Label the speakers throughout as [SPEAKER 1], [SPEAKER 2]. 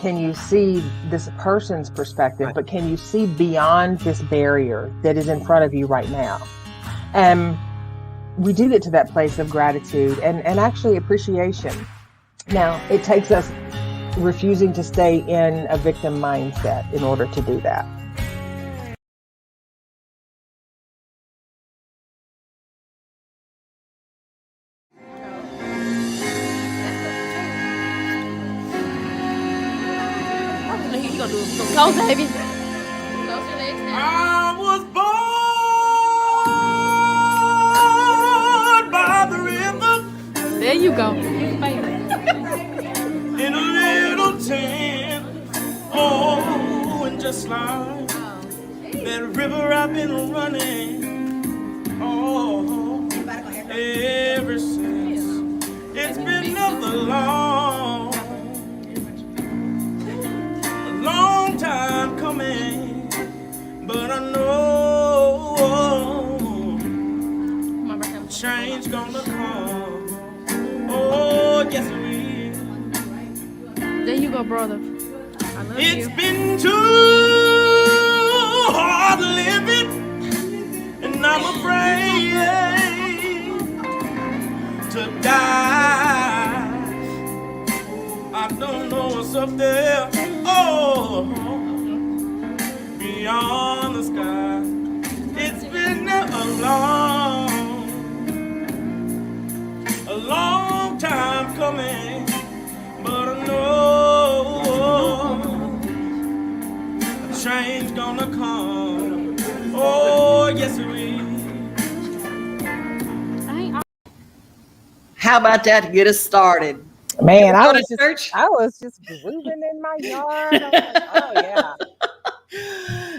[SPEAKER 1] can you see this person's perspective, but can you see beyond this barrier that is in front of you right now? And we do get to that place of gratitude and actually appreciation. Now, it takes us refusing to stay in a victim mindset in order to do that.
[SPEAKER 2] Close, baby. Close your legs down.
[SPEAKER 3] I was born by the river.
[SPEAKER 2] There you go.
[SPEAKER 3] In a little tent. Oh, and just like that river I've been running. Oh, ever since. It's been nothing long. Long time coming, but I know change gonna come. Oh, yes it will.
[SPEAKER 2] There you go, brother. I love
[SPEAKER 3] It's
[SPEAKER 2] you.
[SPEAKER 3] been too hard living, and I'm afraid to die. I don't know what's up there. Oh, beyond the sky, it's been a long time coming, but I know a change gonna come. Oh, yes it will.
[SPEAKER 4] How about that to get us started?
[SPEAKER 1] Man, I
[SPEAKER 4] Go to
[SPEAKER 1] was
[SPEAKER 4] church?
[SPEAKER 1] just grooving in my yard. I was like, oh yeah.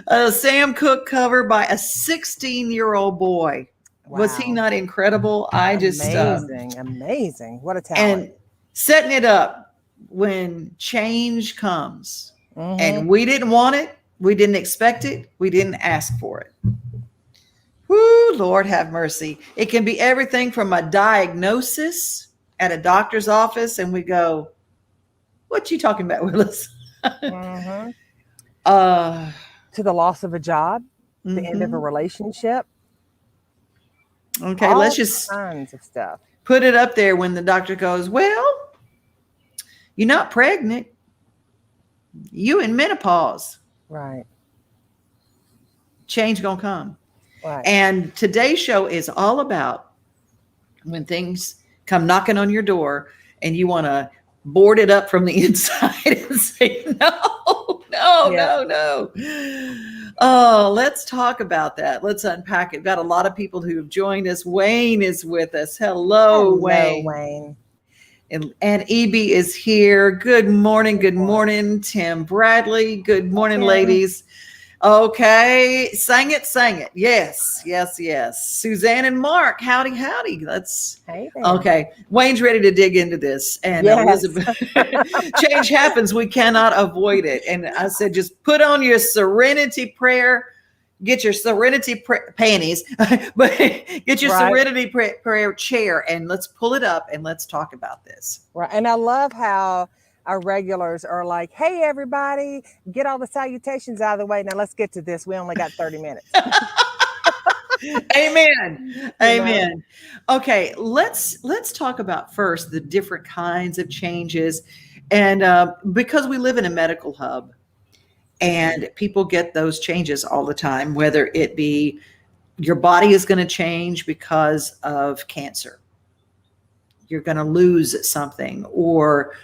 [SPEAKER 4] A Sam Cooke cover by a 16-year-old boy.
[SPEAKER 1] Wow.
[SPEAKER 4] Was he not incredible? I just
[SPEAKER 1] amazing. What a talent.
[SPEAKER 4] and setting it up when change comes, and we didn't want it, we didn't expect it, we didn't ask for it. Whoo, Lord have mercy. It can be everything from a diagnosis at a doctor's office, and we go, "What you talking about, Willis?"
[SPEAKER 1] To the loss of a job, the end of a relationship.
[SPEAKER 4] Okay,
[SPEAKER 1] all
[SPEAKER 4] let's just
[SPEAKER 1] kinds of stuff.
[SPEAKER 4] put it up there when the doctor goes, "Well, you're not pregnant. You in menopause.
[SPEAKER 1] Right.
[SPEAKER 4] Change gonna come."
[SPEAKER 1] Right.
[SPEAKER 4] And today's show is all about when things come knocking on your door and you want to board it up from the inside and say, no. Oh, let's talk about that. Let's unpack it. We've got a lot of people who have joined us. Wayne is with us. Hello, Wayne. And EB is here. Good morning. Good morning, Tim Bradley. Good morning, ladies. Okay. Sang it. Yes. Suzanne and Mark. Howdy. Let's.
[SPEAKER 1] Hey there.
[SPEAKER 4] Okay. Wayne's ready to dig into this. And Elizabeth, change happens. We cannot avoid it. And I said, just put on your serenity prayer. Get your serenity panties, but get your serenity prayer chair and let's pull it up and let's talk about this.
[SPEAKER 1] Right. And I love how our regulars are like, hey, everybody, get all the salutations out of the way. Now let's get to this. We only got 30 minutes.
[SPEAKER 4] Amen. Amen. Okay. Let's talk about first the different kinds of changes. And because we live in a medical hub and people get those changes all the time, whether it be your body is going to change because of cancer, you're going to lose something, or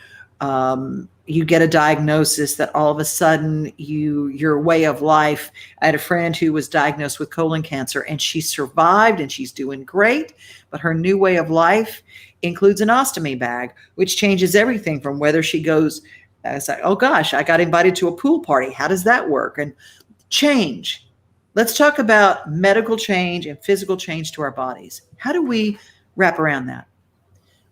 [SPEAKER 4] you get a diagnosis that all of a sudden your way of life. I had a friend who was diagnosed with colon cancer and she survived and she's doing great, but her new way of life includes an ostomy bag, which changes everything from whether she goes, it's like, oh gosh, I got invited to a pool party. How does that work? And change. Let's talk about medical change and physical change to our bodies. How do we wrap around that?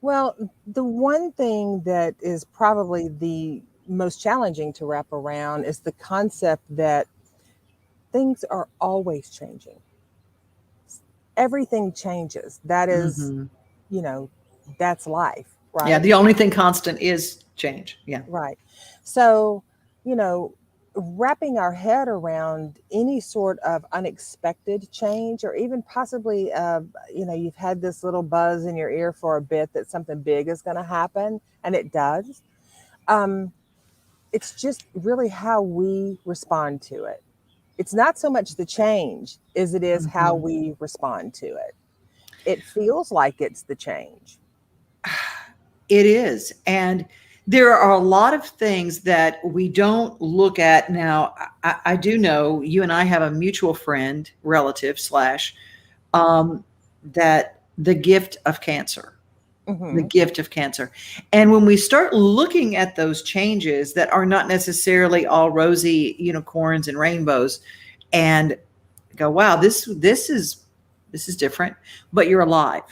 [SPEAKER 1] Well, the one thing that is probably the most challenging to wrap around is the concept that things are always changing. Everything changes. That is, that's life, right?
[SPEAKER 4] Yeah, the only thing constant is change. Yeah.
[SPEAKER 1] Right. So, you know, wrapping our head around any sort of unexpected change, or even possibly, you've had this little buzz in your ear for a bit that something big is going to happen, and it does. Um, it's just really how we respond to it. It's not so much the change as it is how
[SPEAKER 4] Mhm.
[SPEAKER 1] we respond to it. It feels like it's the change.
[SPEAKER 4] It is. And there are a lot of things that we don't look at now. I do know you and I have a mutual friend, relative slash, that the gift of cancer, the
[SPEAKER 1] Hmm.
[SPEAKER 4] gift of cancer. And when we start looking at those changes that are not necessarily all rosy unicorns and rainbows, and go, wow, this is different, but you're alive.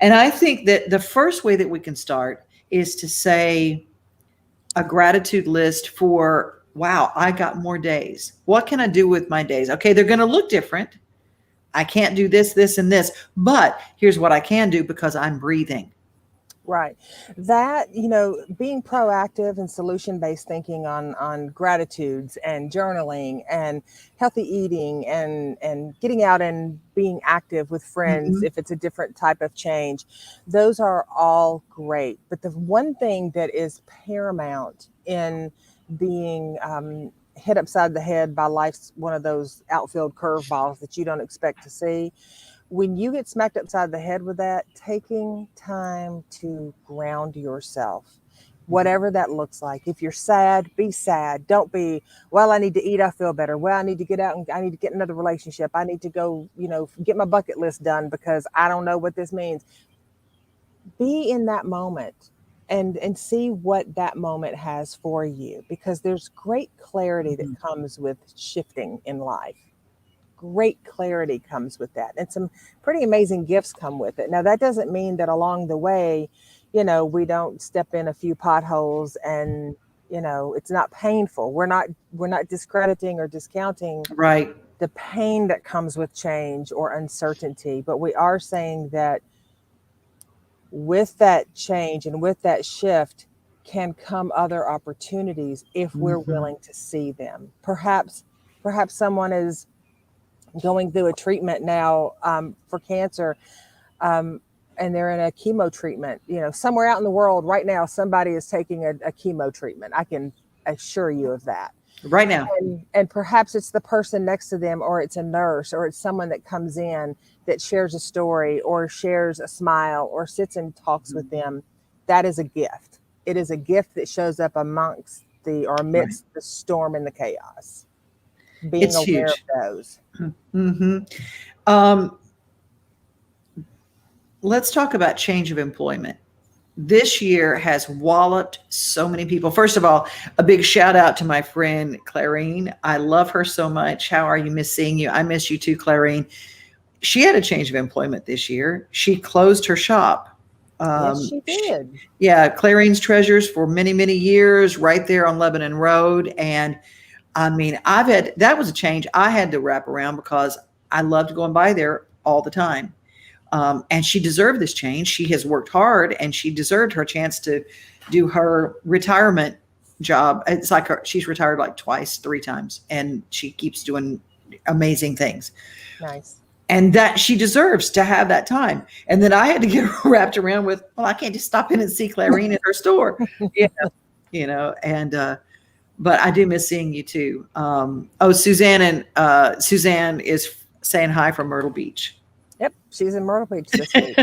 [SPEAKER 4] And I think that the first way that we can start is to say a gratitude list for, wow, I got more days. What can I do with my days? Okay, they're going to look different. I can't do this, this, and this, but here's what I can do because I'm breathing.
[SPEAKER 1] Right. That, being proactive and solution-based thinking on gratitudes and journaling and healthy eating and getting out and being active with friends
[SPEAKER 4] Mhm.
[SPEAKER 1] if it's a different type of change, those are all great. But the one thing that is paramount in being hit upside the head by life's one of those outfield curveballs that you don't expect to see, when you get smacked upside the head with that, taking time to ground yourself, whatever that looks like. If you're sad, be sad. Don't be, well, I need to eat, I feel better. Well, I need to get out and I need to get another relationship. I need to go, get my bucket list done because I don't know what this means. Be in that moment and see what that moment has for you, because there's great clarity that
[SPEAKER 4] Mhm.
[SPEAKER 1] comes with shifting in life. Great clarity comes with that, and some pretty amazing gifts come with it. Now that doesn't mean that along the way, we don't step in a few potholes, and it's not painful. We're not discrediting or discounting
[SPEAKER 4] Right.
[SPEAKER 1] the pain that comes with change or uncertainty, but we are saying that with that change and with that shift can come other opportunities if we're
[SPEAKER 4] Mhm.
[SPEAKER 1] willing to see them. Perhaps someone is going through a treatment now for cancer, um, and they're in a chemo treatment. Somewhere out in the world right now, somebody is taking a chemo treatment. I can assure you of that.
[SPEAKER 4] Right now.
[SPEAKER 1] And perhaps it's the person next to them, or it's a nurse, or it's someone that comes in that shares a story or shares a smile or sits and talks with them. That is a gift. It is a gift that shows up
[SPEAKER 4] Right.
[SPEAKER 1] amidst the storm and the chaos. Being
[SPEAKER 4] It's
[SPEAKER 1] aware of
[SPEAKER 4] huge.
[SPEAKER 1] those.
[SPEAKER 4] Hmm. Um, let's talk about change of employment. This year has walloped so many people. First of all, a big shout out to my friend Clarine. I love her so much. How are you? Miss seeing you. I miss you too, Clarine. She had a change of employment this year. She closed her shop.
[SPEAKER 1] Yes,
[SPEAKER 4] Um,
[SPEAKER 1] she
[SPEAKER 4] she,
[SPEAKER 1] did.
[SPEAKER 4] yeah, Clarine's Treasures for many, many years, right there on Lebanon Road. And I mean, that was a change I had to wrap around because I loved going by there all the time. And she deserved this change. She has worked hard and she deserved her chance to do her retirement job. It's like she's retired like twice, three times, and she keeps doing amazing things.
[SPEAKER 1] Nice.
[SPEAKER 4] And that she deserves to have that time. And then I had to get wrapped around with, well, I can't just stop in and see Clarine at her store, you and, but I do miss seeing you too. Suzanne is saying hi from Myrtle Beach.
[SPEAKER 1] Yep, she's in Myrtle Beach this week.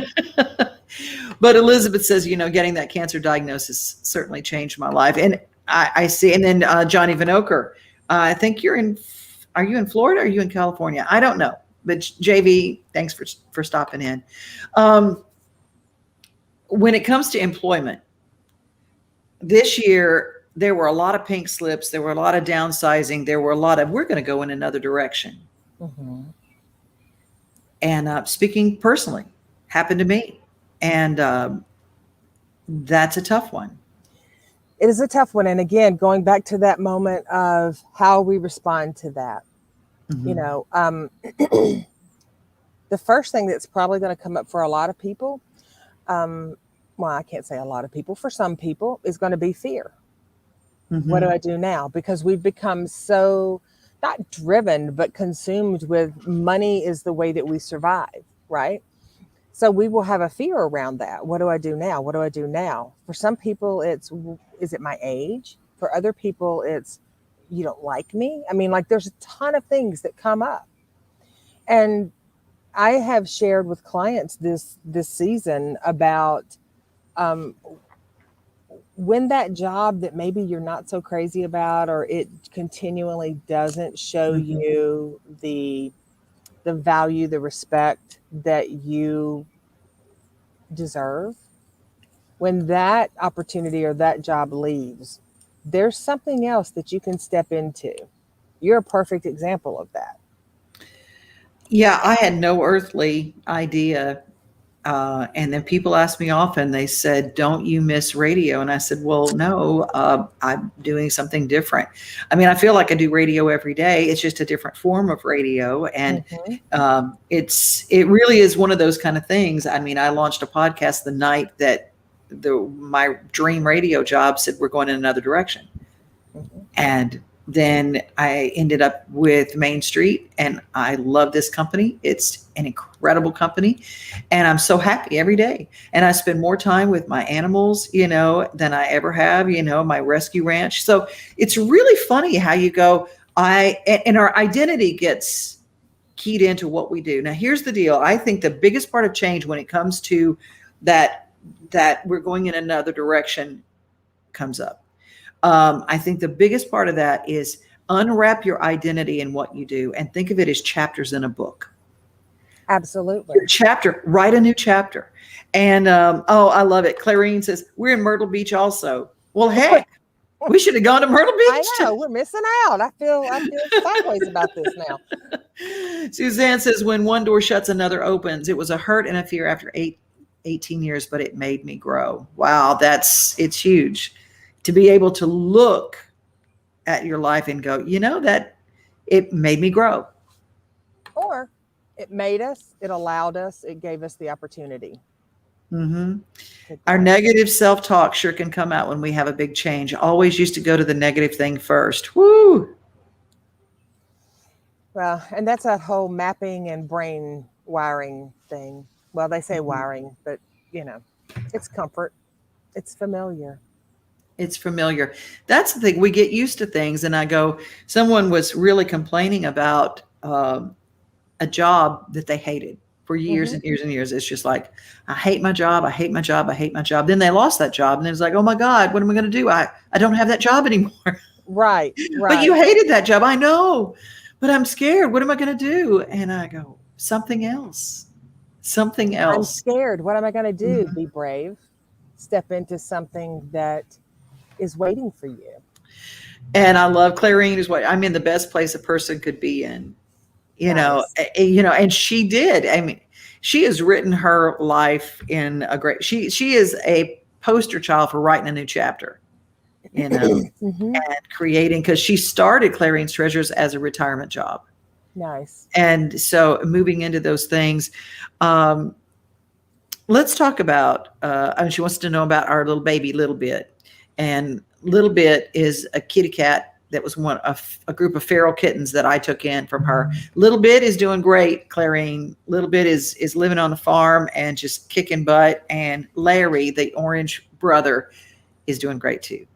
[SPEAKER 4] But Elizabeth says, getting that cancer diagnosis certainly changed my life. And I see. And then Johnny Vanoker, I think are you in Florida? Or are you in California? I don't know. But JV, thanks for stopping in. When it comes to employment, this year, there were a lot of pink slips. There were a lot of downsizing. There were a lot of, we're going to go in another direction.
[SPEAKER 1] Mm-hmm.
[SPEAKER 4] And speaking personally, happened to me. And that's a tough one.
[SPEAKER 1] It is a tough one. And again, going back to that moment of how we respond to that,
[SPEAKER 4] Mm-hmm.
[SPEAKER 1] The first thing that's probably going to come up for a lot of people, well, I can't say a lot of people, for some people, is going to be fear.
[SPEAKER 4] Mm-hmm.
[SPEAKER 1] What do I do now? Because we've become so not driven, but consumed with money is the way that we survive, right? So we will have a fear around that. What do I do now? What do I do now? For some people, is it my age? For other people, it's, you don't like me. I mean, like there's a ton of things that come up. And I have shared with clients this season about um, when that job that maybe you're not so crazy about, or it continually doesn't show
[SPEAKER 4] Mm-hmm.
[SPEAKER 1] you the value, the respect that you deserve, when that opportunity or that job leaves, there's something else that you can step into. You're a perfect example of that.
[SPEAKER 4] Yeah, I had no earthly idea. And then people ask me often, they said, don't you miss radio? And I said, well, no, I'm doing something different. I mean, I feel like I do radio every day. It's just a different form of radio. And it really is one of those kind of things. I mean, I launched a podcast the night that my dream radio job said, we're going in another direction. And then I ended up with Main Street, and I love this company. It's an incredible company, and I'm so happy every day. And I spend more time with my animals, than I ever have, my rescue ranch. So it's really funny how you go, and our identity gets keyed into what we do. Now, here's the deal. I think the biggest part of change when it comes to that we're going in another direction comes up. I think the biggest part of that is unwrap your identity in what you do and think of it as chapters in a book.
[SPEAKER 1] Absolutely.
[SPEAKER 4] Write a new chapter. And, I love it. Clarine says, we're in Myrtle Beach also. Well, heck, we should have gone to Myrtle Beach.
[SPEAKER 1] I know, we're missing out. I feel sideways about this now.
[SPEAKER 4] Suzanne says, when one door shuts, another opens. It was a hurt and a fear after 18 years, but it made me grow. Wow. It's huge to be able to look at your life and go, that it made me grow.
[SPEAKER 1] Or it made us, it allowed us, it gave us the opportunity.
[SPEAKER 4] Mm-hmm. Our negative self-talk sure can come out when we have a big change. Always used to go to the negative thing first. Woo!
[SPEAKER 1] Well, and that's that whole mapping and brain wiring thing. Well, they say wiring, but it's comfort. It's familiar.
[SPEAKER 4] It's familiar. That's the thing. We get used to things. And I go, someone was really complaining about a job that they hated for years and years and years. It's just like, I hate my job. I hate my job. I hate my job. Then they lost that job. And it's like, oh my God, what am I going to do? I don't have that job anymore.
[SPEAKER 1] Right.
[SPEAKER 4] But you hated that job. I know, but I'm scared. What am I going to do? And I go, something else.
[SPEAKER 1] I'm scared. What am I going to do? Mm-hmm. Be brave. Step into something that is waiting for you.
[SPEAKER 4] And I love Clarine is I'm in the best place a person could be in, and she did. I mean, she has written her life in a great, she is a poster child for writing a new chapter, and creating, because she started Clarine's Treasures as a retirement job.
[SPEAKER 1] Nice.
[SPEAKER 4] And so moving into those things, let's talk about, she wants to know about our little baby, Little Bit. And Little Bit is a kitty cat that was one of a group of feral kittens that I took in from her. Little Bit is doing great, Clarine. Little Bit is living on the farm and just kicking butt. And Larry, the orange brother, is doing great too.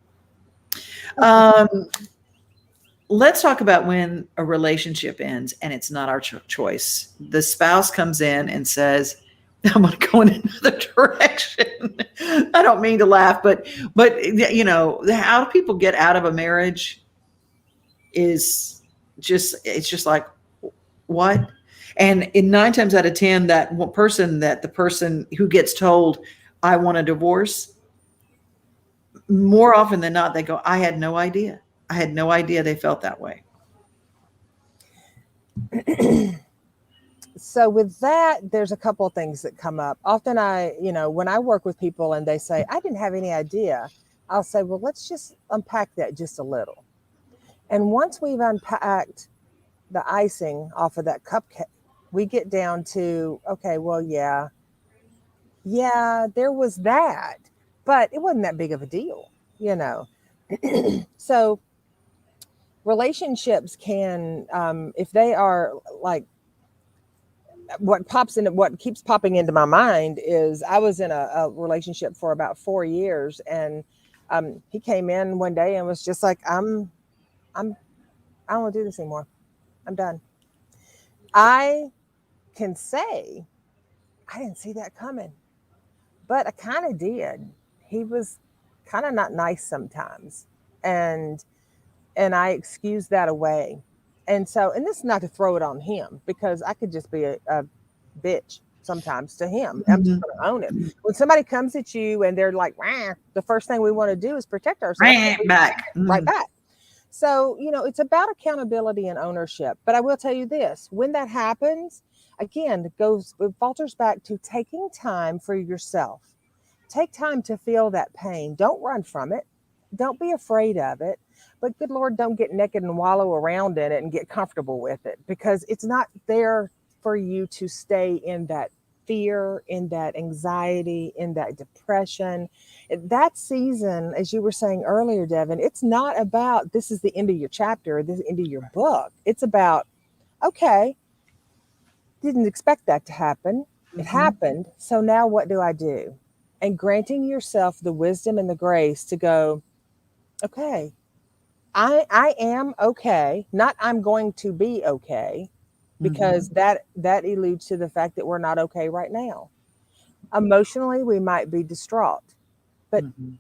[SPEAKER 4] Let's talk about when a relationship ends and it's not our choice. The spouse comes in and says, I'm going to go in another direction. I don't mean to laugh, but how do people get out of a marriage it's just like, what? And in 9 times out of 10, the person who gets told, I want a divorce, more often than not, they go, I had no idea. I had no idea they felt that way.
[SPEAKER 1] So with that, there's a couple of things that come up. Often when I work with people and they say, I didn't have any idea, I'll say, well, let's just unpack that just a little. And once we've unpacked the icing off of that cupcake, we get down to, okay, well, yeah, yeah, there was that, but it wasn't that big of a deal, you know. So relationships can, if they are like, what keeps popping into my mind is I was in a relationship for about 4 years, and he came in one day and was just like, I'm I don't want to do this anymore. I'm done. I can say I didn't see that coming, but I kind of did. He was kind of not nice sometimes, and I excused that away. And so, and this is not to throw it on him, because I could just be a bitch sometimes to him. I'm just
[SPEAKER 4] Mhm.
[SPEAKER 1] going to own it. When somebody comes at you and they're like, "Rah," the first thing we want to do is protect ourselves.
[SPEAKER 4] Right back.
[SPEAKER 1] Right
[SPEAKER 4] Mhm.
[SPEAKER 1] back. So, it's about accountability and ownership. But I will tell you this, when that happens, again, it falters back to taking time for yourself. Take time to feel that pain. Don't run from it. Don't be afraid of it. But good Lord, don't get naked and wallow around in it and get comfortable with it, because it's not there for you to stay in that fear, in that anxiety, in that depression. That season, as you were saying earlier, Devon, it's not about this is the end of your chapter, this is the end of your book. It's about, okay, didn't expect that to happen. It
[SPEAKER 4] Mhm.
[SPEAKER 1] happened. So now what do I do? And granting yourself the wisdom and the grace to go, okay, I am okay. Not I'm going to be okay, because
[SPEAKER 4] Mhm.
[SPEAKER 1] that alludes to the fact that we're not okay right now. Emotionally, we might be distraught, but
[SPEAKER 4] Mhm.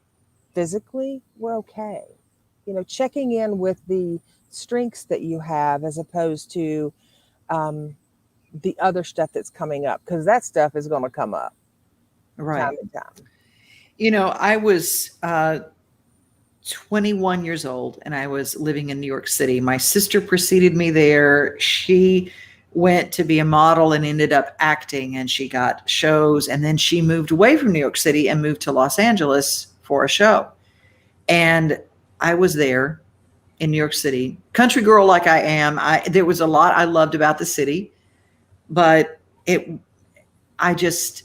[SPEAKER 1] physically, we're okay. Checking in with the strengths that you have, as opposed to um, the other stuff that's coming up, because that stuff is going to come up time
[SPEAKER 4] Right.
[SPEAKER 1] and time.
[SPEAKER 4] I was 21 years old and I was living in New York City. My sister preceded me there. She went to be a model and ended up acting, and she got shows. And then she moved away from New York City and moved to Los Angeles for a show. And I was there in New York City, country girl like I am. There was a lot I loved about the city, but I just,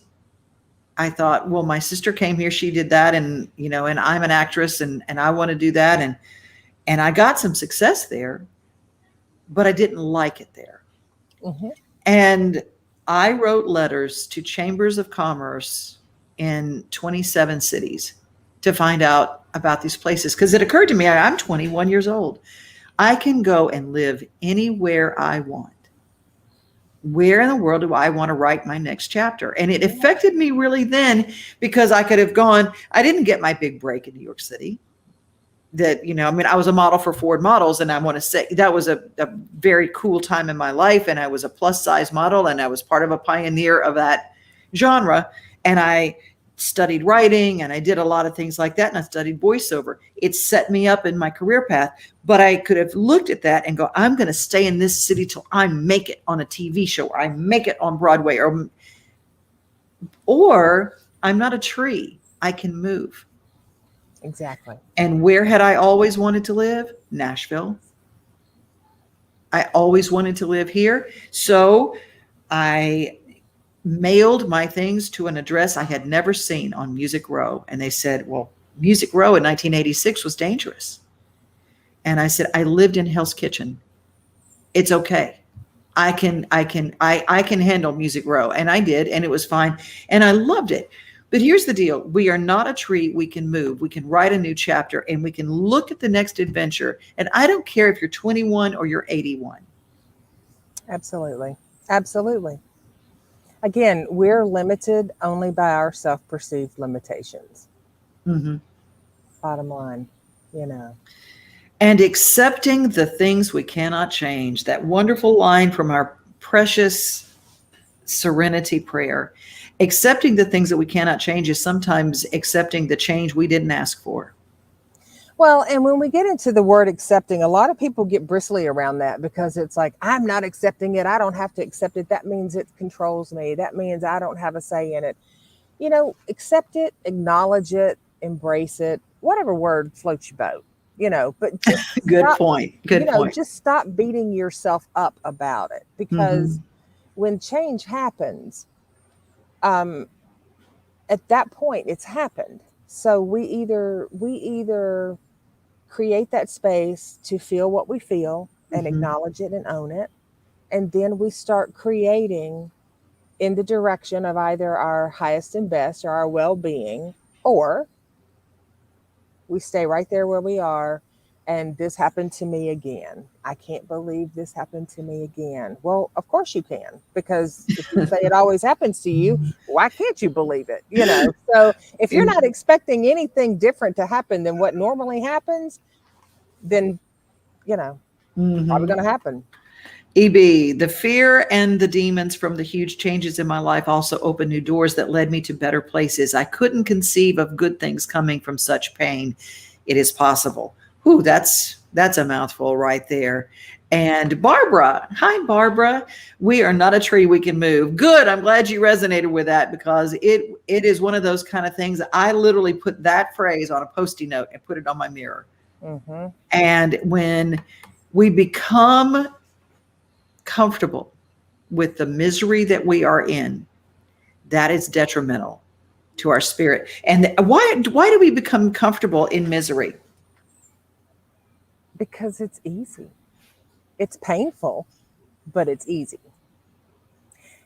[SPEAKER 4] I thought, well, my sister came here, she did that, and and I'm an actress, and I want to do that, and I got some success there, but I didn't like it there.
[SPEAKER 1] Hmm.
[SPEAKER 4] And I wrote letters to chambers of commerce in 27 cities to find out about these places, because it occurred to me, I'm 21 years old. I can go and live anywhere I want. Where in the world do I want to write my next chapter? And it affected me really then, because I could have gone, I didn't get my big break in New York City. I was a model for Ford Models, and I want to say that was a very cool time in my life. And I was a plus size model, and I was part of a pioneer of that genre. And I studied writing, and I did a lot of things like that. And I studied voiceover. It set me up in my career path. But I could have looked at that and go, I'm going to stay in this city till I make it on a TV show, or I make it on Broadway, or I'm not a tree. I can move.
[SPEAKER 1] Exactly.
[SPEAKER 4] And where had I always wanted to live? Nashville. I always wanted to live here. So I mailed my things to an address I had never seen on Music Row. And they said, well, Music Row in 1986 was dangerous. And I said, I lived in Hell's Kitchen. It's okay. I can handle Music Row. And I did, and it was fine. And I loved it. But here's the deal. We are not a tree. We can move. We can write a new chapter, and we can look at the next adventure. And I don't care if you're 21 or you're 81.
[SPEAKER 1] Absolutely. Absolutely. Again, we're limited only by our self-perceived limitations.
[SPEAKER 4] Mhm.
[SPEAKER 1] Bottom line, you know.
[SPEAKER 4] And accepting the things we cannot change. That wonderful line from our precious serenity prayer. Accepting the things that we cannot change is sometimes accepting the change we didn't ask for.
[SPEAKER 1] Well, and when we get into the word accepting, a lot of people get bristly around that, because it's like, I'm not accepting it. I don't have to accept it. That means it controls me. That means I don't have a say in it. Accept it, acknowledge it, embrace it, whatever word floats your boat, but just
[SPEAKER 4] Good
[SPEAKER 1] stop,
[SPEAKER 4] point. Good point.
[SPEAKER 1] just stop beating yourself up about it, because
[SPEAKER 4] Mhm.
[SPEAKER 1] when change happens, um, at that point it's happened. So we either create that space to feel what we feel and
[SPEAKER 4] Mhm.
[SPEAKER 1] acknowledge it and own it, and then we start creating in the direction of either our highest and best or our well-being, or we stay right there where we are. And this happened to me again. I can't believe this happened to me again. Well, of course you can, because if you say it always happens to you, why can't you believe it? So if you're not expecting anything different to happen than what normally happens, then probably
[SPEAKER 4] Mhm.
[SPEAKER 1] going to happen.
[SPEAKER 4] EB, the fear and the demons from the huge changes in my life also opened new doors that led me to better places. I couldn't conceive of good things coming from such pain. It is possible. Ooh, that's a mouthful right there. And Barbara, hi Barbara. We are not a tree we can move. Good. I'm glad you resonated with that, because it is one of those kind of things. I literally put that phrase on a Post-it note and put it on my mirror.
[SPEAKER 1] Mm-hmm.
[SPEAKER 4] And when we become comfortable with the misery that we are in, that is detrimental to our spirit. And why do we become comfortable in misery?
[SPEAKER 1] Because it's easy. It's painful, but it's easy.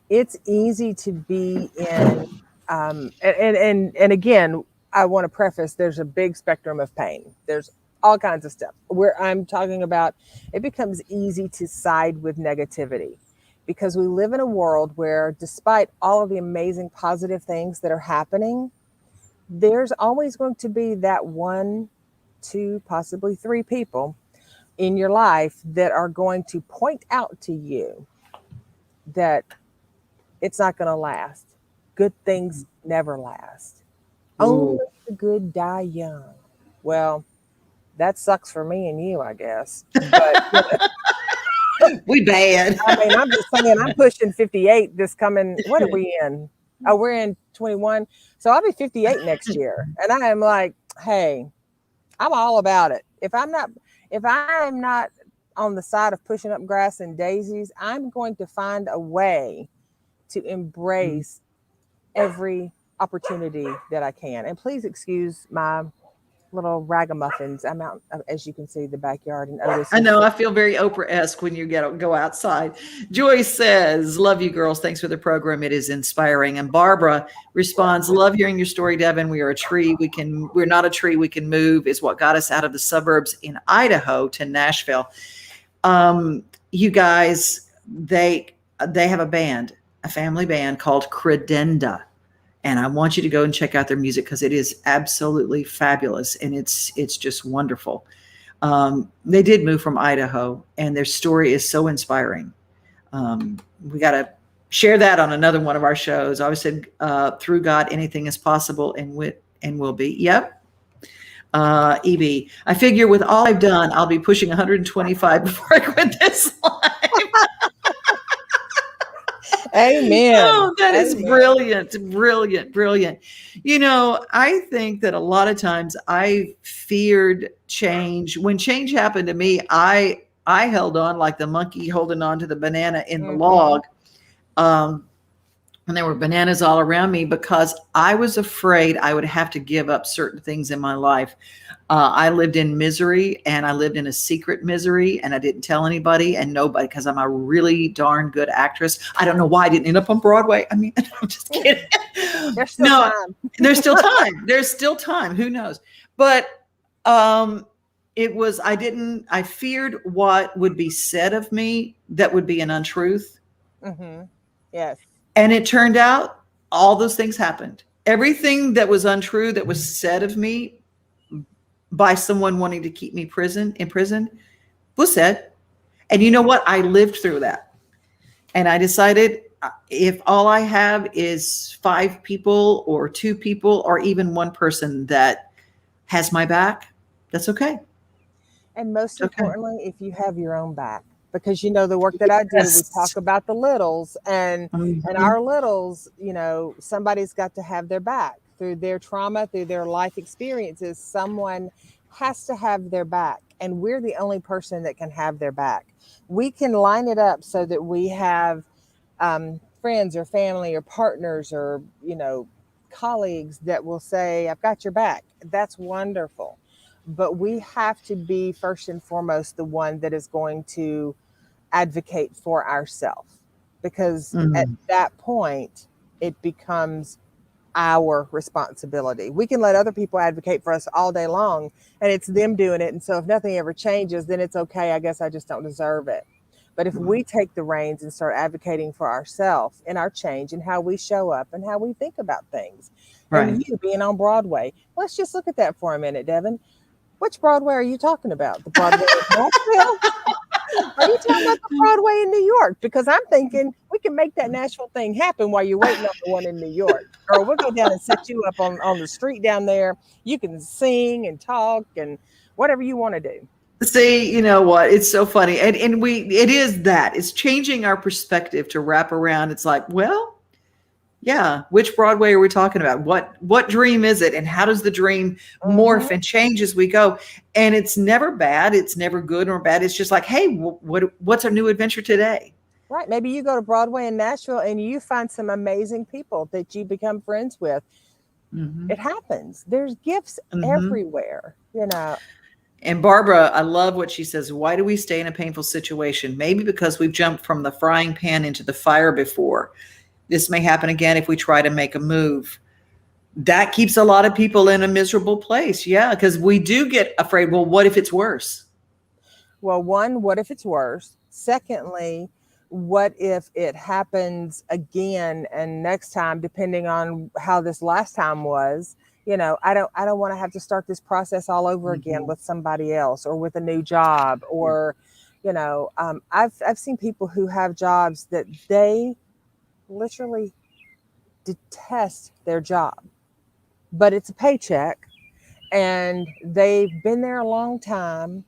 [SPEAKER 1] It's easy to be in, and again, I want to preface, there's a big spectrum of pain. There's all kinds of stuff where I'm talking about. It becomes easy to side with negativity, because we live in a world where, despite all of the amazing positive things that are happening, there's always going to be that one, two, possibly three people in your life that are going to point out to you that it's not going to last. Good things never last. Only
[SPEAKER 4] Ooh,
[SPEAKER 1] the good die young. Well, that sucks for me and you, I guess. But
[SPEAKER 4] we bad.
[SPEAKER 1] I mean, I'm just saying, I'm pushing 58 this coming. What are we in? Oh, we're in 21. So I'll be 58 next year. And I am like, hey, I'm all about it. If I am not on the side of pushing up grass and daisies, I'm going to find a way to embrace every opportunity that I can. And please excuse my little ragamuffins. I'm out, as you can see, the backyard, and Otis
[SPEAKER 4] I
[SPEAKER 1] is.
[SPEAKER 4] know. I feel very Oprah-esque when you go outside. Joyce says, "Love you, girls. Thanks for the program. It is inspiring." And Barbara responds, "Love hearing your story, Devon. We are a tree. We're not a tree. We can move. Is what got us out of the suburbs in Idaho to Nashville." You guys, they have a family band called Credenda. And I want you to go and check out their music, because it is absolutely fabulous, and it's just wonderful. They did move from Idaho, and their story is so inspiring. We got to share that on another one of our shows. I always said, through God, anything is possible and will be. Yep. EB, I figure with all I've done, I'll be pushing 125 before I quit this life.
[SPEAKER 1] Amen.
[SPEAKER 4] Oh, that is
[SPEAKER 1] Amen.
[SPEAKER 4] brilliant, brilliant, brilliant. I think that a lot of times I feared change. When change happened to me, I held on like the monkey holding on to the banana in the
[SPEAKER 1] Mm-hmm.
[SPEAKER 4] log. And there were bananas all around me, because I was afraid I would have to give up certain things in my life. I lived in misery, and I lived in a secret misery, and I didn't tell anybody and nobody, because I'm a really darn good actress. I don't know why I didn't end up on Broadway. I mean, I'm just kidding.
[SPEAKER 1] There's still
[SPEAKER 4] No,
[SPEAKER 1] time.
[SPEAKER 4] there's still time. There's still time. Who knows? But I feared what would be said of me that would be an untruth.
[SPEAKER 1] Mm-hmm. Yes.
[SPEAKER 4] And it turned out all those things happened. Everything that was untrue that was said of me by someone wanting to keep me in prison was said. And you know what? I lived through that. And I decided, if all I have is 5 people or 2 people or even one person that has my back, that's okay.
[SPEAKER 1] And most
[SPEAKER 4] It's okay.
[SPEAKER 1] importantly, if you have your own back, because the work that I do, we
[SPEAKER 4] Yes.
[SPEAKER 1] talk about the littles, and
[SPEAKER 4] Mhm.
[SPEAKER 1] our littles, somebody's got to have their back through their trauma, through their life experiences. Someone has to have their back, and we're the only person that can have their back. We can line it up so that we have friends or family or partners or colleagues that will say, I've got your back. That's wonderful. But we have to be first and foremost the one that is going to advocate for ourselves, because at
[SPEAKER 4] Mm.
[SPEAKER 1] that point it becomes our responsibility. We can let other people advocate for us all day long and it's them doing it. And so if nothing ever changes, then it's okay. I guess I just don't deserve it. But if we take the reins and start advocating for ourselves and our change and how we show up and how we think about things,
[SPEAKER 4] Right.
[SPEAKER 1] and you being on Broadway, let's just look at that for a minute, Devon. Which Broadway are you talking about? The Broadway in Nashville? Are you talking about the Broadway in New York? Because I'm thinking we can make that Nashville thing happen while you're waiting on the one in New York. Girl, we'll go down and set you up on the street down there. You can sing and talk and whatever you want to do.
[SPEAKER 4] See, you know what? It's so funny. And it is that. It's changing our perspective to wrap around. It's like, well, yeah, which Broadway are we talking about? What dream is it? And how does the dream morph and change as we go? And it's never bad. It's never good or bad. It's just like, hey, what's our new adventure today?
[SPEAKER 1] Right. Maybe you go to Broadway in Nashville and you find some amazing people that you become friends with.
[SPEAKER 4] Mm-hmm.
[SPEAKER 1] It happens. There's gifts everywhere, you know.
[SPEAKER 4] And Barbara, I love what she says. Why do we stay in a painful situation? Maybe because we've jumped from the frying pan into the fire before. This may happen again if we try to make a move. That keeps a lot of people in a miserable place. Yeah, because we do get afraid. Well, what if it's worse?
[SPEAKER 1] Well, one, what if it's worse? Secondly, what if it happens again and next time, depending on how this last time was, you know, I don't want to have to start this process all over again with somebody else or with a new job or, you know, I've seen people who have jobs that they literally detest their job, but it's a paycheck and they've been there a long time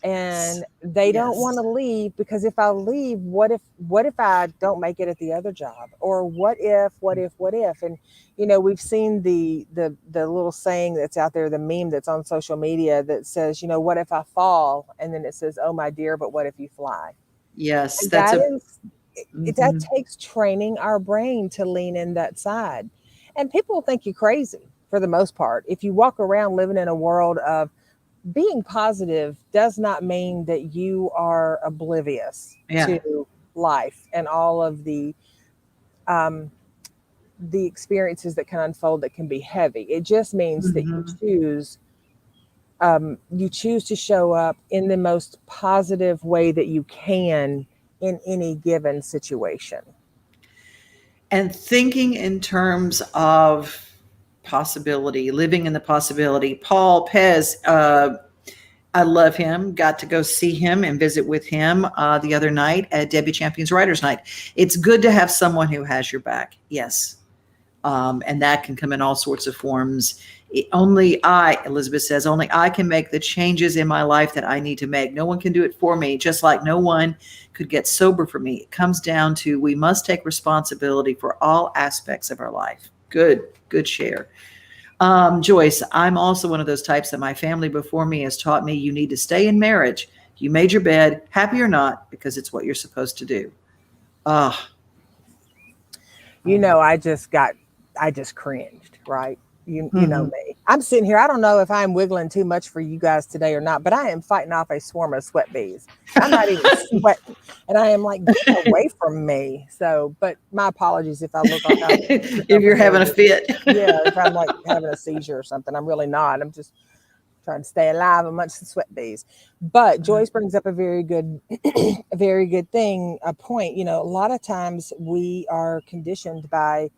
[SPEAKER 1] and they don't want to leave because if I leave, what if I don't make it at the other job? Or what if? And, you know, we've seen the little saying that's out there, the meme that's on social media that says, you know, what if I fall? And then it says, oh, my dear, but what if you fly?
[SPEAKER 4] Yes,
[SPEAKER 1] And
[SPEAKER 4] that's
[SPEAKER 1] that takes training our brain to lean in that side. And people think you crazy for the most part. If you walk around living in a world of being positive does not mean that you are oblivious to life and all of the experiences that can unfold that can be heavy. It just means that you choose to show up in the most positive way that you can in any given situation.
[SPEAKER 4] And thinking in terms of possibility, living in the possibility. Paul Pez, I love him. Got to go see him and visit with him the other night at Debbie Champion's Writers Night. It's good to have someone who has your back. Yes. And that can come in all sorts of forms. Elizabeth says, only I can make the changes in my life that I need to make. No one can do it for me, just like no one could get sober for me. It comes down to we must take responsibility for all aspects of our life. Good share. Joyce, I'm also one of those types that my family before me has taught me you need to stay in marriage. You made your bed, happy or not, because it's what you're supposed to do.
[SPEAKER 1] You know, I just cringed, right? You know me. I'm sitting here. I don't know if I'm wiggling too much for you guys today or not, but I am fighting off a swarm of sweat bees. I'm not even sweating. And I am like, get away from me. So, but my apologies if I look like I'm
[SPEAKER 4] if you're having a fit.
[SPEAKER 1] Yeah, if I'm like having a seizure or something. I'm really not. I'm just trying to stay alive amongst the sweat bees. But Joyce brings up a very good thing, a point. You know, a lot of times we are conditioned by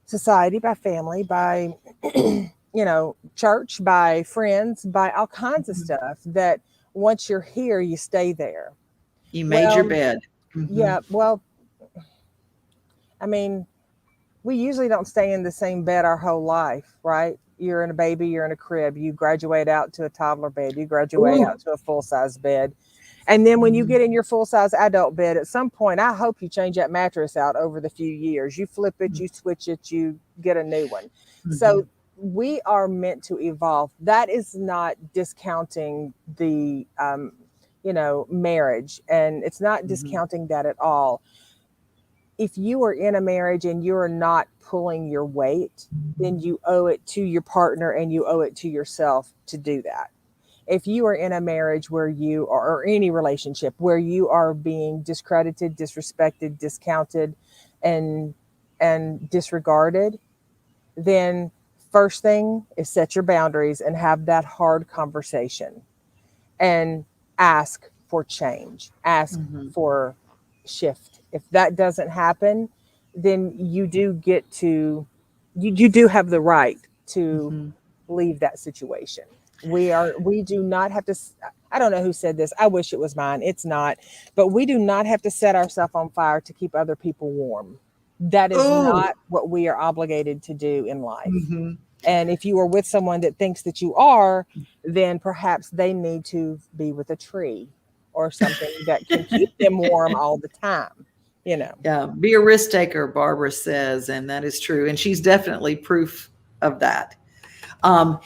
[SPEAKER 1] society, by family, by, you know, church, by friends, by all kinds of stuff that once you're here, you stay there.
[SPEAKER 4] You made your bed.
[SPEAKER 1] Yeah. Well, I mean, we usually don't stay in the same bed our whole life, right? You're in a baby, you're in a crib, you graduate out to a toddler bed, you graduate out to a full-size bed. And then when you get in your full-size adult bed, at some point, I hope you change that mattress out over the few years. You flip it, you switch it, you get a new one. So we are meant to evolve. That is not discounting the, you know, marriage. And it's not discounting that at all. if you are in a marriage and you're not pulling your weight, then you owe it to your partner and you owe it to yourself to do that. If you are in a marriage where you are, or any relationship where you are being discredited, disrespected, discounted, and disregarded, then first thing is set your boundaries and have that hard conversation and ask for change, ask for shift. If that doesn't happen, then you do get to, you do have the right to leave that situation. We do not have to, I don't know who said this. I wish it was mine. It's not, but we do not have to set ourselves on fire to keep other people warm. That is not what we are obligated to do in life. And if you are with someone that thinks that you are, then perhaps they need to be with a tree or something that can keep them warm all the time. You know.
[SPEAKER 4] Yeah, be a risk taker, Barbara says, and that is true. And she's definitely proof of that. Yeah,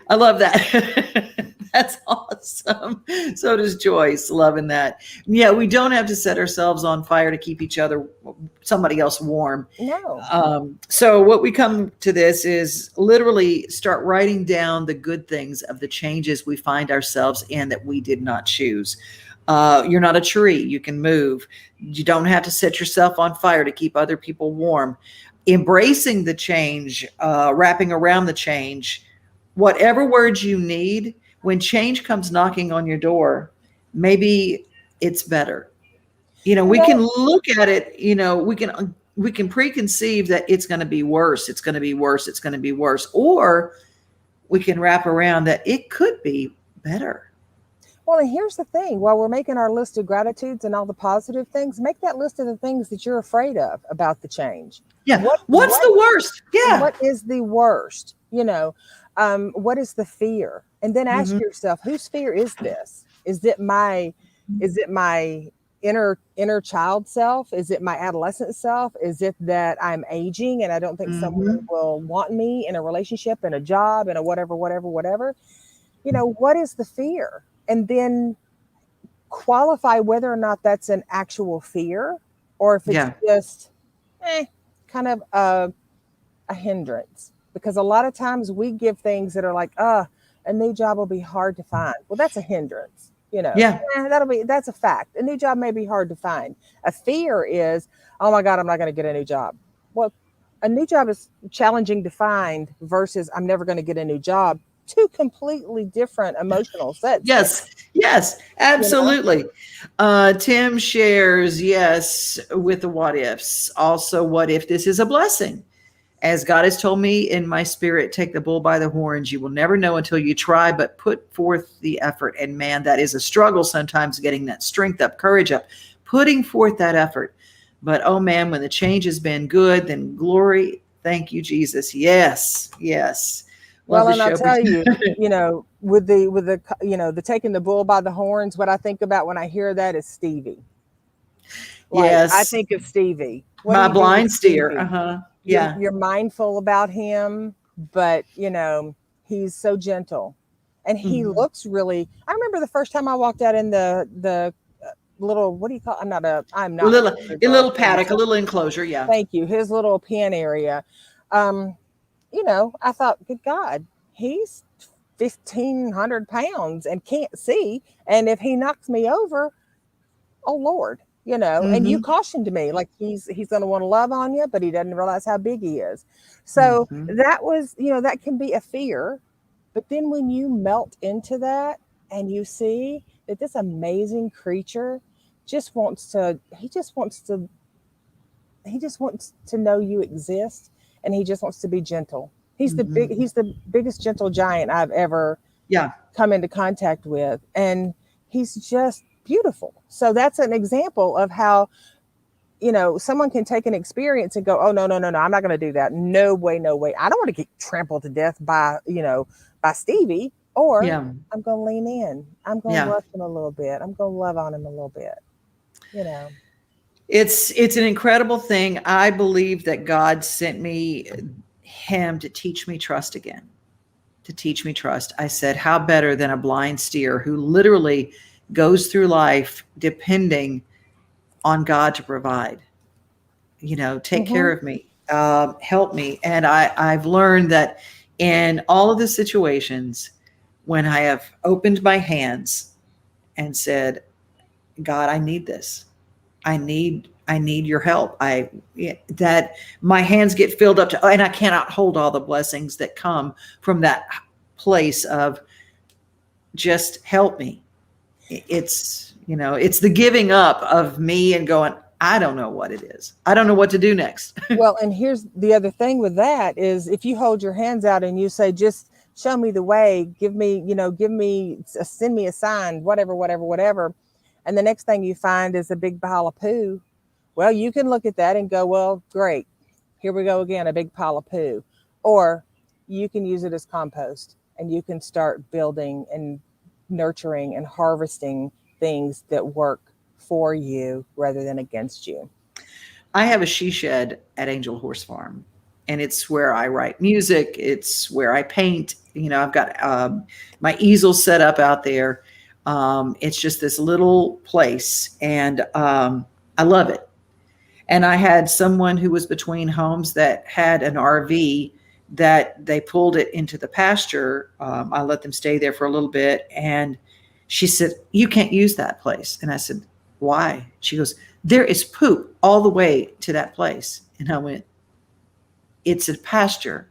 [SPEAKER 4] I love that. That's awesome. So does Joyce, loving that. Yeah, we don't have to set ourselves on fire to keep somebody else warm.
[SPEAKER 1] No.
[SPEAKER 4] So what we come to this is literally start writing down the good things of the changes we find ourselves in that we did not choose. You're not a tree. You can move. You don't have to set yourself on fire to keep other people warm. Embracing the change, wrapping around the change, whatever words you need, when change comes knocking on your door, maybe it's better. We can look at it, we can preconceive that it's going to be worse. It's going to be worse. It's going to be worse. Or we can wrap around that it could be better.
[SPEAKER 1] Well, and here's the thing. While we're making our list of gratitudes and all the positive things, make that list of the things that you're afraid of about the change.
[SPEAKER 4] Yeah. What's the worst? Yeah.
[SPEAKER 1] What is the worst? What is the fear? And then ask yourself, whose fear is this? Is it my inner child self? Is it my adolescent self? Is it that I'm aging and I don't think someone will want me in a relationship, in a job, in a whatever? What is the fear? And then qualify whether or not that's an actual fear or if it's just kind of a hindrance. Because a lot of times we give things that are like, a new job will be hard to find. Well, that's a hindrance, that's a fact. A new job may be hard to find. A fear is, oh my God, I'm not going to get a new job. Well, a new job is challenging to find versus I'm never going to get a new job. Two completely different emotional sets.
[SPEAKER 4] Yes, absolutely. Tim shares, yes, with the what ifs. Also, what if this is a blessing? As God has told me in my spirit, take the bull by the horns. You will never know until you try, but put forth the effort. And man, that is a struggle sometimes, getting that strength up, courage up, putting forth that effort. But oh man, when the change has been good, then glory. Thank you, Jesus. Yes.
[SPEAKER 1] Well, and I'll tell you, with the taking the bull by the horns, what I think about when I hear that is Stevie.
[SPEAKER 4] Yes.
[SPEAKER 1] I think of Stevie.
[SPEAKER 4] My blind steer. Yeah.
[SPEAKER 1] You're mindful about him, but he's so gentle and he looks really, I remember the first time I walked out in the little, what do you call, I'm not a little
[SPEAKER 4] paddock, a little enclosure. Yeah.
[SPEAKER 1] Thank you. His little pen area. I thought, good God, he's 1,500 pounds and can't see. And if he knocks me over, oh Lord, and you cautioned me, like he's going to want to love on you, but he doesn't realize how big he is. So that was, that can be a fear. But then when you melt into that and you see that this amazing creature just wants to know you exist. And he just wants to be gentle. He's he's the biggest gentle giant I've ever come into contact with. And he's just beautiful. So that's an example of how, someone can take an experience and go, oh, no, I'm not going to do that. No way. I don't want to get trampled to death by Stevie. Or I'm going to lean in. I'm going to brush him a little bit. I'm going to love on him a little bit,
[SPEAKER 4] It's an incredible thing. I believe that God sent him to teach me trust again, to teach me trust. I said, how better than a blind steer who literally goes through life depending on God to provide. Take care of me, help me. And I've learned that in all of the situations when I have opened my hands and said, God, I need this. I need your help. That my hands get filled up to, and I cannot hold all the blessings that come from that place of just help me. It's the giving up of me and going, I don't know what it is. I don't know what to do next.
[SPEAKER 1] Well, and here's the other thing with that is if you hold your hands out and you say, just show me the way, send me a sign, whatever. And the next thing you find is a big pile of poo. Well, you can look at that and go, well, great. Here we go again, a big pile of poo. Or you can use it as compost and you can start building and nurturing and harvesting things that work for you rather than against you.
[SPEAKER 4] I have a she shed at Angel Horse Farm, and it's where I write music. It's where I paint. I've got my easel set up out there. It's just this little place, and I love it. And I had someone who was between homes that had an RV that they pulled it into the pasture. I let them stay there for a little bit, and she said, "You can't use that place." And I said, "Why?" She goes, "There is poop all the way to that place." And I went, "It's a pasture.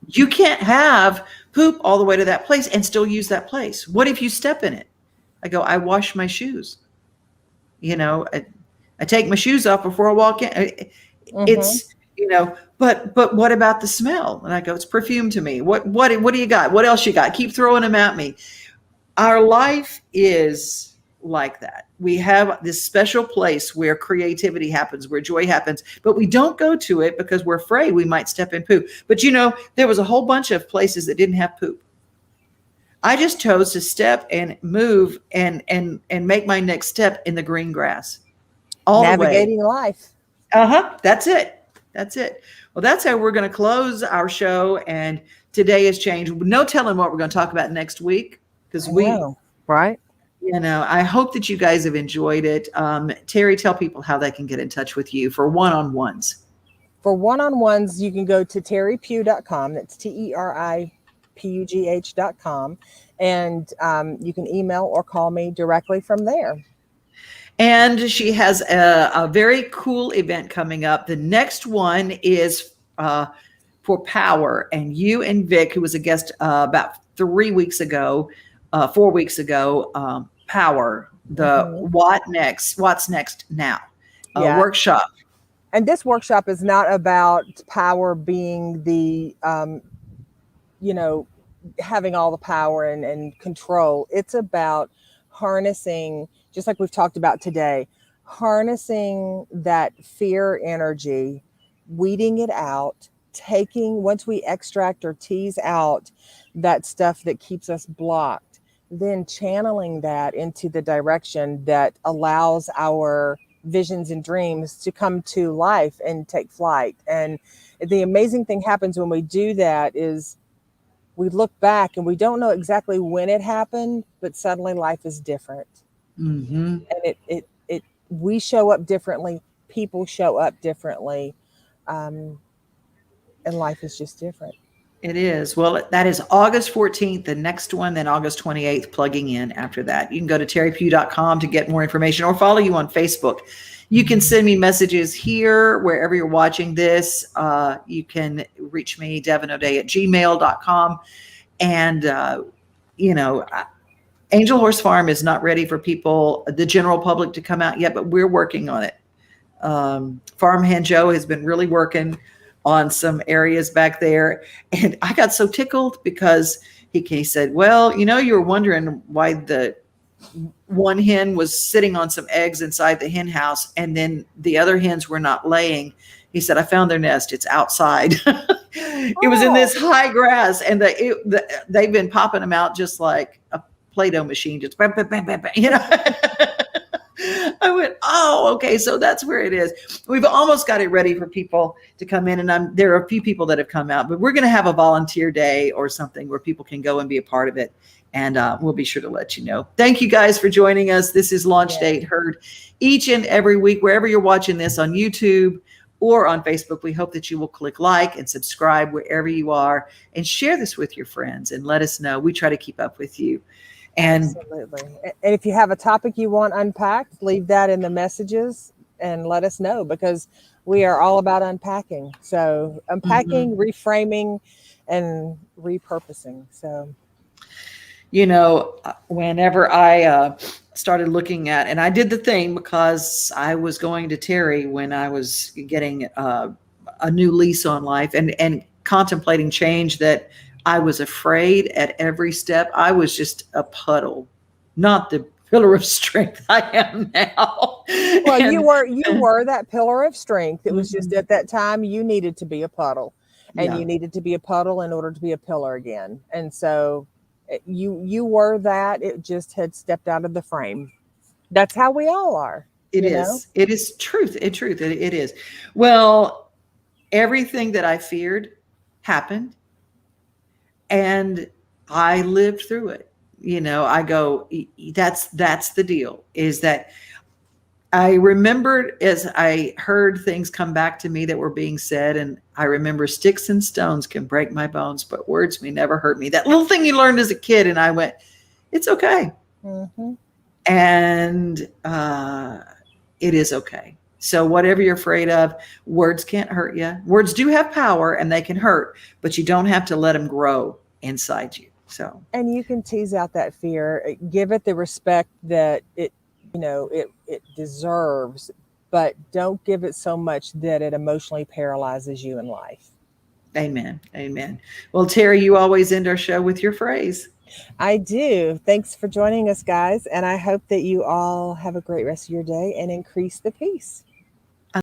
[SPEAKER 4] You can't have poop all the way to that place and still use that place. What if you step in it?" I go, "I wash my shoes. I take my shoes off before I walk in." It's, but what about the smell? And I go, "It's perfume to me. What do you got? What else you got? Keep throwing them at me." Our life is like that. We have this special place where creativity happens, where joy happens, but we don't go to it because we're afraid we might step in poop. But there was a whole bunch of places that didn't have poop. I just chose to step and move and make my next step in the green grass. All
[SPEAKER 1] Navigating life.
[SPEAKER 4] That's it. Well, that's how we're going to close our show. And today has changed. No telling what we're going to talk about next week because
[SPEAKER 1] right.
[SPEAKER 4] I hope that you guys have enjoyed it. Teri, tell people how they can get in touch with you for one-on-ones.
[SPEAKER 1] For one-on-ones, you can go to teripugh.com. That's teripugh.com. And you can email or call me directly from there.
[SPEAKER 4] And she has a very cool event coming up. The next one is for Power. And you and Vic, who was a guest about 4 weeks ago, Power, the What's Next Now workshop.
[SPEAKER 1] And this workshop is not about power being the, having all the power and control. It's about harnessing, just like we've talked about today, harnessing that fear energy, weeding it out, once we extract or tease out that stuff that keeps us blocked, then channeling that into the direction that allows our visions and dreams to come to life and take flight. And the amazing thing happens when we do that is we look back and we don't know exactly when it happened, but suddenly life is different. And we show up differently, people show up differently, and life is just different.
[SPEAKER 4] It is. Well, that is August 14th, the next one, then August 28th, plugging in after that. You can go to teripugh.com to get more information or follow you on Facebook. You can send me messages here, wherever you're watching this. You can reach me, devonode@gmail.com. And, Angel Horse Farm is not ready for people, the general public, to come out yet, but we're working on it. Farmhand Joe has been really working on some areas back there. And I got so tickled because he said, "Well, you were wondering why the one hen was sitting on some eggs inside the hen house and then the other hens were not laying." He said, "I found their nest. It's outside." It was in this high grass, and they've been popping them out just like a Play-Doh machine, just bam, bam, bam, bam, bam, I went, oh, okay. So that's where it is. We've almost got it ready for people to come in. And there are a few people that have come out, but we're going to have a volunteer day or something where people can go and be a part of it. And we'll be sure to let you know. Thank you guys for joining us. This is Launch Date, heard each and every week, wherever you're watching this, on YouTube or on Facebook. We hope that you will click like and subscribe wherever you are, and share this with your friends and let us know. We try to keep up with you. And
[SPEAKER 1] absolutely. And if you have a topic you want unpacked, leave that in the messages and let us know, because we are all about unpacking. So unpacking, reframing, and repurposing. So,
[SPEAKER 4] you know, whenever I started looking at, and I did the thing because I was going to Teri when I was getting a new lease on life and contemplating change, that I was afraid at every step. I was just a puddle, not the pillar of strength I am now.
[SPEAKER 1] Well, you were that pillar of strength. It was just at that time you needed to be a puddle, and you needed to be a puddle in order to be a pillar again. And so you were that. It just had stepped out of the frame. That's how we all are.
[SPEAKER 4] It is truth. It is. Well, everything that I feared happened, and I lived through it. You know, I go, that's the deal, is that I remembered as I heard things come back to me that were being said. And I remember, sticks and stones can break my bones, but words may never hurt me. That little thing you learned as a kid. And I went, it's okay. And it is okay. So whatever you're afraid of, words can't hurt you. Words do have power and they can hurt, but you don't have to let them grow inside you. So, and
[SPEAKER 1] you can tease out that fear, give it the respect that it deserves, but don't give it so much that it emotionally paralyzes you in life.
[SPEAKER 4] Amen. Amen. Well, Teri, you always end our show with your phrase.
[SPEAKER 1] I do. Thanks for joining us, guys. And I hope that you all have a great rest of your day and increase the peace.